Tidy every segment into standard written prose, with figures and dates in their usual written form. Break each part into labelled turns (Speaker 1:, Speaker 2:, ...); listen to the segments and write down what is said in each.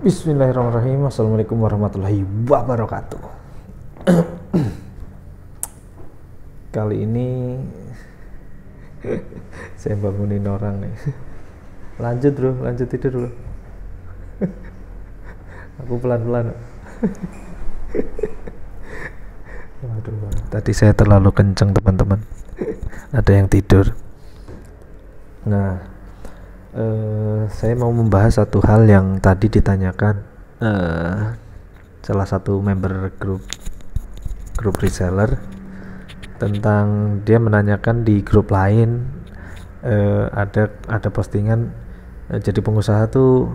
Speaker 1: Bismillahirrahmanirrahim. Assalamualaikum warahmatullahi wabarakatuh. Kali ini saya bangunin orang nih. Lanjut bro, lanjut tidur bro. Aku pelan-pelan. Waduh, tadi saya terlalu kenceng teman-teman. Ada yang tidur. Nah, saya mau membahas satu hal yang tadi ditanyakan salah satu member grup reseller, tentang dia menanyakan di grup lain, ada postingan, jadi pengusaha tuh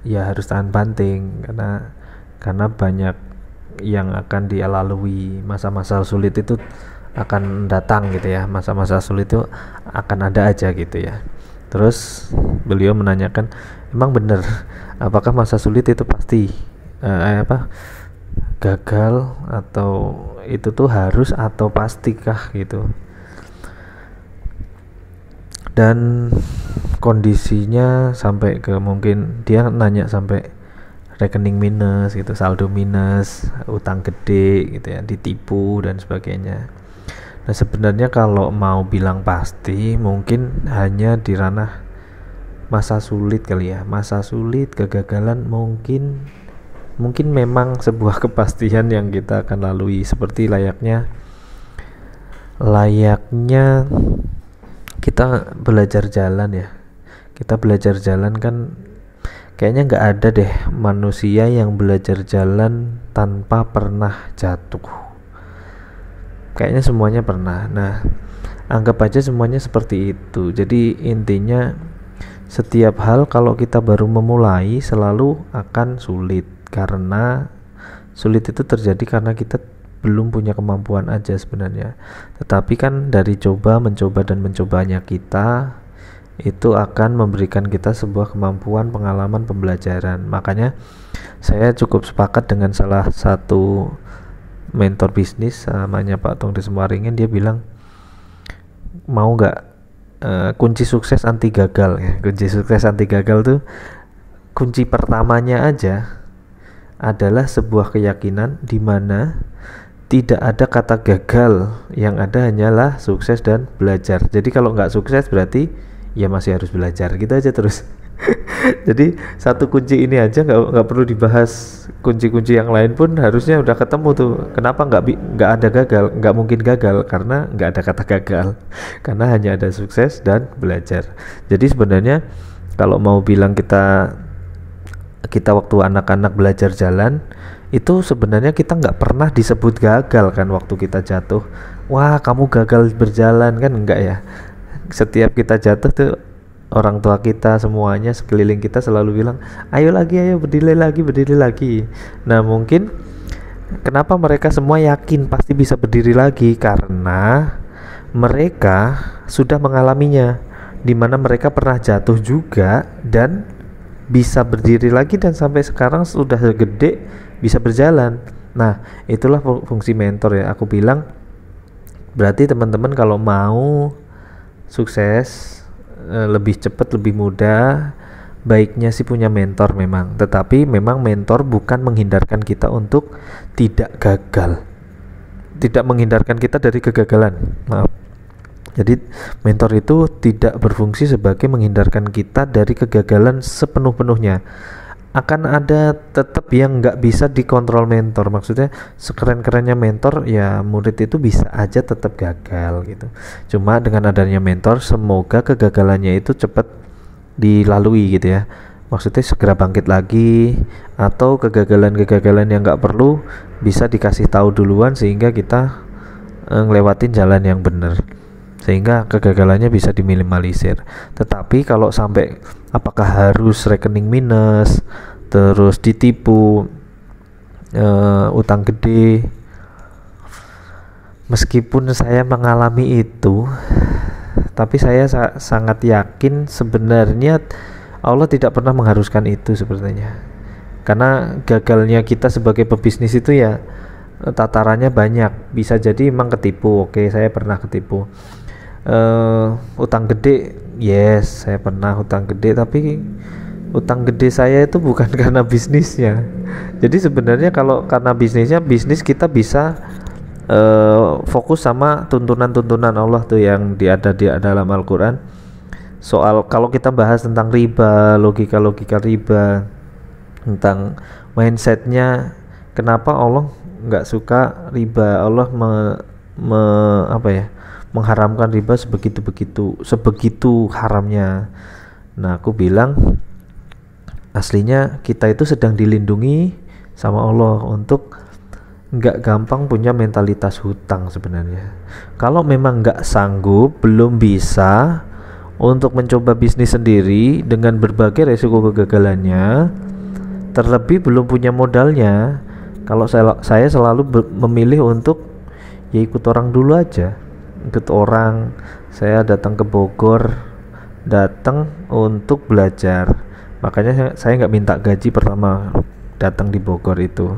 Speaker 1: ya harus tahan banting karena banyak yang akan dia lalui, masa-masa sulit itu akan datang gitu ya, masa-masa sulit itu akan ada aja gitu ya. Terus beliau menanyakan, emang benar apakah masa sulit itu pasti gagal, atau itu tuh harus atau pastikah gitu. Dan kondisinya sampai ke, mungkin dia nanya sampai rekening minus gitu, saldo minus, utang gede gitu ya, ditipu dan sebagainya. Nah sebenarnya kalau mau bilang pasti mungkin hanya di ranah masa sulit kali ya, masa sulit, kegagalan mungkin memang sebuah kepastian yang kita akan lalui, seperti layaknya kita belajar jalan ya. Kita belajar jalan kan kayaknya nggak ada deh manusia yang belajar jalan tanpa pernah jatuh. Kayaknya semuanya pernah. Nah, anggap aja semuanya seperti itu. Jadi intinya setiap hal kalau kita baru memulai selalu akan sulit, karena sulit itu terjadi karena kita belum punya kemampuan aja sebenarnya. Tetapi kan dari mencoba dan mencobanya kita, itu akan memberikan kita sebuah kemampuan, pengalaman, pembelajaran. Makanya saya cukup sepakat dengan salah satu mentor bisnis, namanya Pak Tong di Semaringin. Dia bilang, mau nggak kunci sukses anti gagal ya. Kunci sukses anti gagal tuh, kunci pertamanya aja adalah sebuah keyakinan di mana tidak ada kata gagal, yang ada hanyalah sukses dan belajar. Jadi kalau nggak sukses berarti ya masih harus belajar gitu aja terus. Jadi satu kunci ini aja nggak perlu dibahas, kunci-kunci yang lain pun harusnya udah ketemu tuh. Kenapa nggak ada gagal? Nggak mungkin gagal karena nggak ada kata gagal, karena hanya ada sukses dan belajar. Jadi sebenarnya kalau mau bilang kita waktu anak-anak belajar jalan, itu sebenarnya kita nggak pernah disebut gagal kan waktu kita jatuh. Wah kamu gagal berjalan, kan enggak ya. Setiap kita jatuh tuh orang tua kita, semuanya sekeliling kita selalu bilang, ayo berdiri lagi. Nah mungkin kenapa mereka semua yakin pasti bisa berdiri lagi, karena mereka sudah mengalaminya, dimana mereka pernah jatuh juga dan bisa berdiri lagi, dan sampai sekarang sudah gede bisa berjalan. Nah itulah fungsi mentor ya. Aku bilang berarti teman-teman kalau mau sukses lebih cepat, lebih mudah, baiknya sih punya mentor memang. Tetapi memang mentor bukan menghindarkan kita untuk tidak gagal, tidak menghindarkan kita dari kegagalan, maaf. Jadi mentor itu tidak berfungsi sebagai menghindarkan kita dari kegagalan sepenuh-penuhnya. Akan ada tetap yang nggak bisa dikontrol mentor. Maksudnya sekeren-kerennya mentor ya, murid itu bisa aja tetap gagal gitu. Cuma dengan adanya mentor, semoga kegagalannya itu cepat dilalui gitu ya. Maksudnya segera bangkit lagi, atau kegagalan-kegagalan yang nggak perlu bisa dikasih tahu duluan sehingga kita ngelewatin jalan yang benar, sehingga kegagalannya bisa diminimalisir. Tetapi kalau sampai apakah harus rekening minus, terus ditipu, utang gede, meskipun saya mengalami itu, tapi saya sangat yakin sebenarnya Allah tidak pernah mengharuskan itu sebenarnya. Karena gagalnya kita sebagai pebisnis itu ya tatarannya banyak. Bisa jadi emang ketipu, oke saya pernah ketipu. Utang gede, yes saya pernah utang gede, tapi Utang gede saya itu bukan karena bisnisnya. Jadi sebenarnya kalau karena bisnisnya, bisnis kita bisa fokus sama tuntunan-tuntunan Allah tuh yang ada di dalam Al-Quran. Soal kalau kita bahas tentang riba, logika-logika riba, tentang mindsetnya, kenapa Allah nggak suka riba, Allah mengharamkan riba sebegitu haramnya. Nah, aku bilang aslinya kita itu sedang dilindungi sama Allah untuk nggak gampang punya mentalitas hutang sebenarnya. Kalau memang nggak sanggup, belum bisa untuk mencoba bisnis sendiri dengan berbagai resiko kegagalannya, terlebih belum punya modalnya, kalau saya selalu memilih untuk ya ikut orang dulu aja. Ikut orang, saya datang ke Bogor, datang untuk belajar. Makanya saya nggak minta gaji pertama datang di Bogor itu.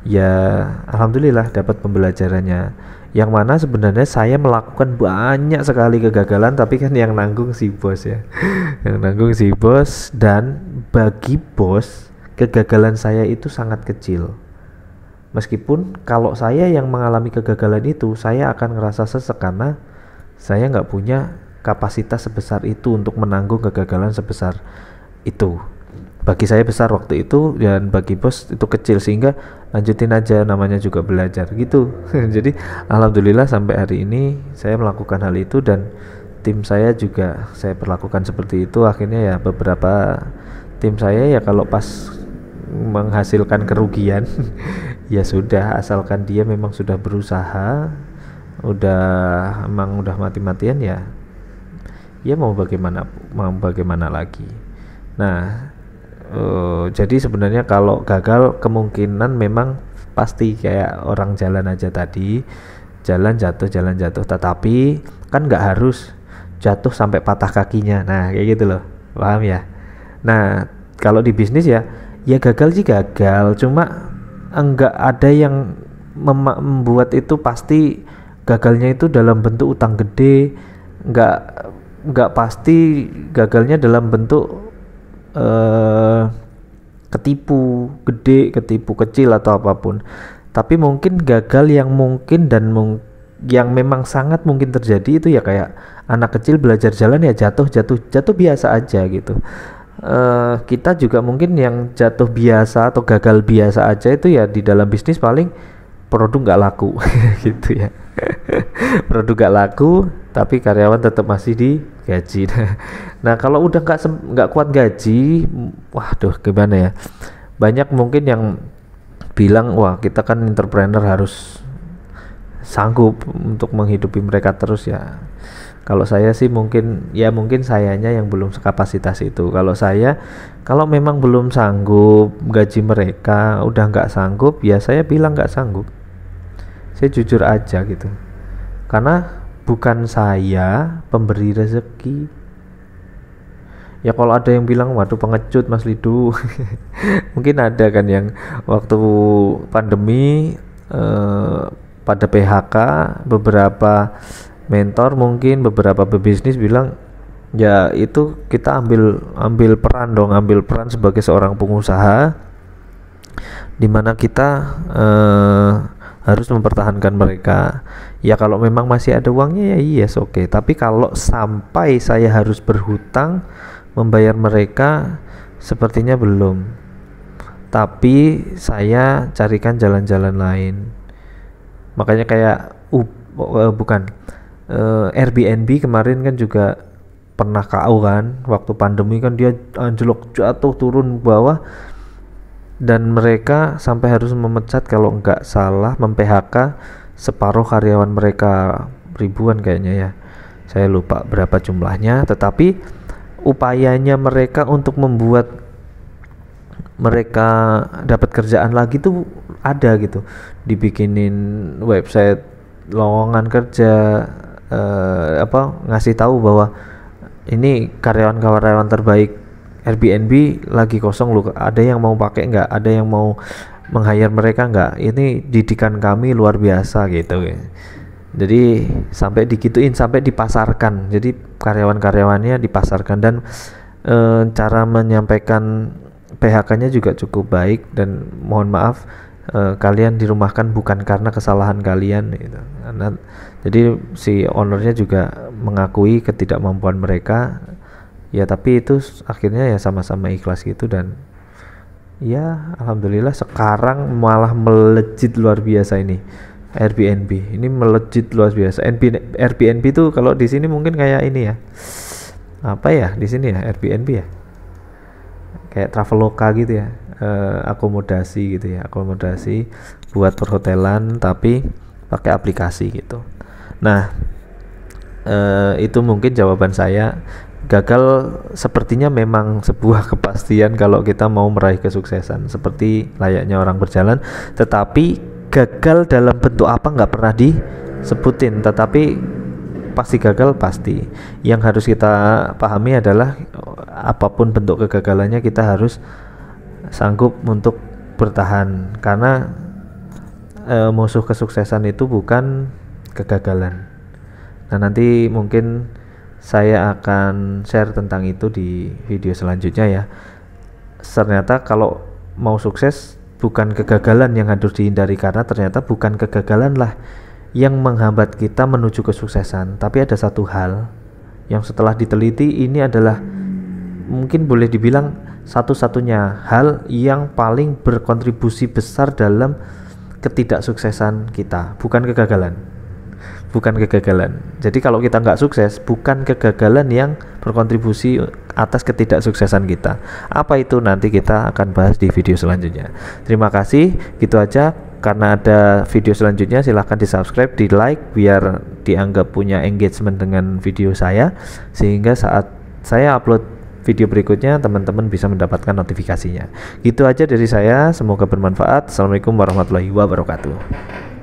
Speaker 1: Ya alhamdulillah dapat pembelajarannya, yang mana sebenarnya saya melakukan banyak sekali kegagalan, tapi kan yang nanggung si bos ya. Yang nanggung si bos, dan bagi bos kegagalan saya itu sangat kecil. Meskipun kalau saya yang mengalami kegagalan itu, saya akan ngerasa sesek karena saya nggak punya kapasitas sebesar itu untuk menanggung kegagalan sebesar itu. Bagi saya besar waktu itu, dan bagi bos itu kecil, sehingga lanjutin aja, namanya juga belajar gitu. Jadi alhamdulillah sampai hari ini saya melakukan hal itu, dan tim saya juga saya perlakukan seperti itu. Akhirnya ya beberapa tim saya ya kalau pas menghasilkan kerugian ya sudah, asalkan dia memang sudah berusaha, emang udah mati-matian, ya mau bagaimana lagi. Nah, jadi sebenarnya kalau gagal kemungkinan memang pasti kayak orang jalan aja tadi, jalan jatuh, tetapi kan nggak harus jatuh sampai patah kakinya. Nah kayak gitu loh, paham ya? Nah kalau di bisnis ya gagal sih gagal, cuma enggak ada yang membuat itu pasti gagalnya itu dalam bentuk utang gede, enggak pasti gagalnya dalam bentuk ketipu gede, ketipu kecil atau apapun. Tapi mungkin gagal yang mungkin dan yang memang sangat mungkin terjadi itu ya kayak anak kecil belajar jalan ya jatuh biasa aja gitu. Kita juga mungkin yang jatuh biasa atau gagal biasa aja itu ya di dalam bisnis paling produk nggak laku gitu ya. Produk nggak laku tapi karyawan tetap masih digaji. Nah kalau udah nggak kuat gaji, waduh gimana ya, banyak mungkin yang bilang wah kita kan entrepreneur harus sanggup untuk menghidupi mereka terus ya. Kalau saya sih mungkin sayanya yang belum sekapasitas itu. Kalau memang belum sanggup gaji mereka, udah nggak sanggup, ya saya bilang nggak sanggup. Saya jujur aja gitu. Karena bukan saya pemberi rezeki. Ya kalau ada yang bilang waduh pengecut Mas Lidu, mungkin ada kan yang waktu pandemi pada PHK, beberapa mentor mungkin beberapa pebisnis bilang ya itu kita ambil peran sebagai seorang pengusaha, dimana kita harus mempertahankan mereka. Ya kalau memang masih ada uangnya ya yes oke. Tapi kalau sampai saya harus berhutang membayar mereka, sepertinya belum. Tapi saya carikan jalan-jalan lain. Makanya kayak Airbnb kemarin kan juga pernah KO kan, waktu pandemi kan dia anjlok jatuh turun bawah, dan mereka sampai harus memecat kalau nggak salah mem-PHK separuh karyawan mereka, ribuan kayaknya ya, saya lupa berapa jumlahnya. Tetapi upayanya mereka untuk membuat mereka dapat kerjaan lagi tuh ada gitu, dibikinin website lowongan kerja, ngasih tahu bahwa ini karyawan terbaik Airbnb lagi kosong loh, ada yang mau pakai nggak, ada yang mau meng-hire mereka nggak, ini didikan kami luar biasa gitu. Jadi sampai digituin, sampai dipasarkan, jadi karyawan-karyawannya dipasarkan. Dan cara menyampaikan PHK-nya juga cukup baik, dan mohon maaf kalian dirumahkan bukan karena kesalahan kalian gitu. Jadi si ownernya juga mengakui ketidakmampuan mereka ya, tapi itu akhirnya ya sama-sama ikhlas gitu. Dan ya alhamdulillah sekarang malah melejit luar biasa ini Airbnb. Ini melejit luar biasa. Airbnb tuh kalau di sini mungkin kayak ini ya, apa ya di sini ya, Airbnb ya kayak Traveloka gitu ya, akomodasi gitu ya, akomodasi buat perhotelan tapi pakai aplikasi gitu. Nah itu mungkin jawaban saya. Gagal sepertinya memang sebuah kepastian kalau kita mau meraih kesuksesan seperti layaknya orang berjalan, tetapi gagal dalam bentuk apa nggak pernah disebutin, tetapi pasti gagal pasti. Yang harus kita pahami adalah apapun bentuk kegagalannya kita harus sanggup untuk bertahan, karena musuh kesuksesan itu bukan kegagalan. Nah nanti mungkin saya akan share tentang itu di video selanjutnya ya. Ternyata kalau mau sukses bukan kegagalan yang harus dihindari, karena ternyata bukan kegagalan lah yang menghambat kita menuju kesuksesan, tapi ada satu hal yang setelah diteliti ini adalah mungkin boleh dibilang satu-satunya hal yang paling berkontribusi besar dalam ketidaksuksesan kita, bukan kegagalan. Jadi kalau kita nggak sukses, bukan kegagalan yang berkontribusi atas ketidaksuksesan kita. Apa itu nanti kita akan bahas di video selanjutnya. Terima kasih, gitu aja. Karena ada video selanjutnya silahkan di subscribe, di like biar dianggap punya engagement dengan video saya, sehingga saat saya upload video berikutnya teman-teman bisa mendapatkan notifikasinya. Gitu aja dari saya, semoga bermanfaat. Assalamualaikum warahmatullahi wabarakatuh.